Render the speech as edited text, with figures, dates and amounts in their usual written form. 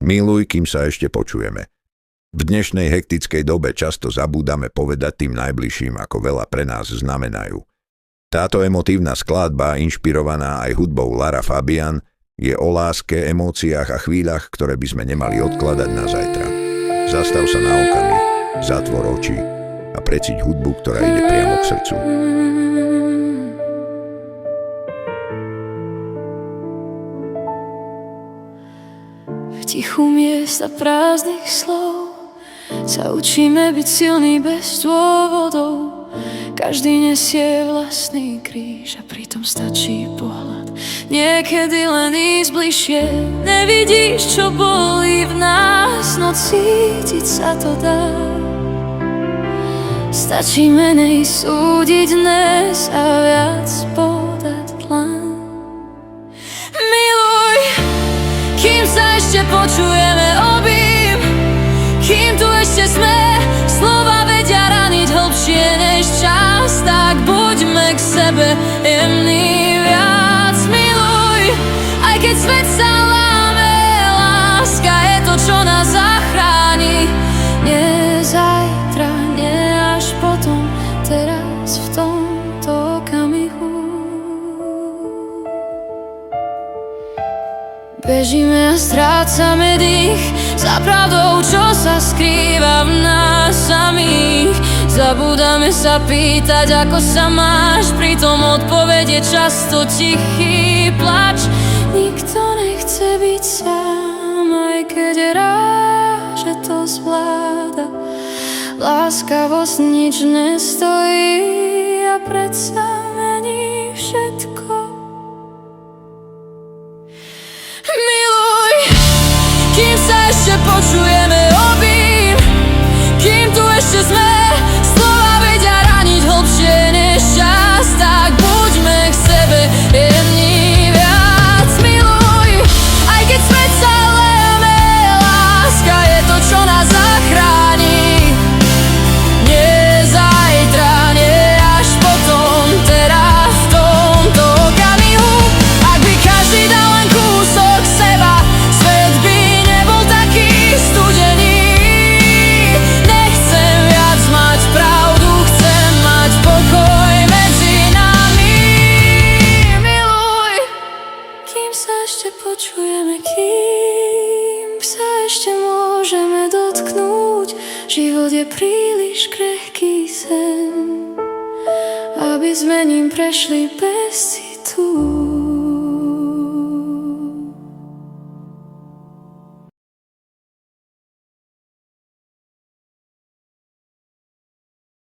Miluj, kým sa ešte počujeme. V dnešnej hektickej dobe často zabúdame povedať tým najbližším, ako veľa pre nás znamenajú. Táto emotívna skladba, inšpirovaná aj hudbou Lara Fabian, je o láske, emóciách a chvíľach, ktoré by sme nemali odkladať na zajtra. Zastav sa na okamih, zatvor oči a precíť hudbu, ktorá ide priamo k srdcu. V tichu miesta prázdnych slov sa učíme byť silný bez dôvodov. Každý nesie vlastný kríž a pritom stačí pohľad. Niekedy len ísť bližšie. Nevidíš, čo bolí v nás, no cítiť sa to dá. Stačí menej súdiť dnes a viac podať dlaň. Miluj, kým sa ešte počujeme, obím, kým tu ešte sme. Slova vedia raniť hlbšie než čas, tak buďme k sebe jemný viac. Miluj, aj keď svet sa láme, láska je to, čo nás zachráni. Nie zajtra, nie až potom, teraz v tomto okamihu. Bežíme a strácame dých za pravdou, čo sa skrýva v nás samých. Zabúdame sa pýtať, ako sa máš, pritom odpoveď je často tichý plač. Nikto nechce byť sám, aj keď je rád, že to zvláda. Láskavosť nič nestojí a predsa mení všetko. Miluj, kým sa ešte počujeme, obím, kým tu ešte sme. Slova vedia raniť hlbšie než čas, tak buďme k sebe jemní viac. Miluj, aj keď svet sa léme, láska je to, čo nás zachráni. Nie zajtra, nie až potom, teraz v tomto okamihu. Ak by každý dal len kúsok seba, svet by nebol taký studený. Nechcem viac mať pravdu, chcem mať pokoj medzi nami. Miluj, kým sa ešte počujeme, kým sa ešte môžeme dotknúť. Život je príliš krehký sen, aby sme ním prešli bez citu.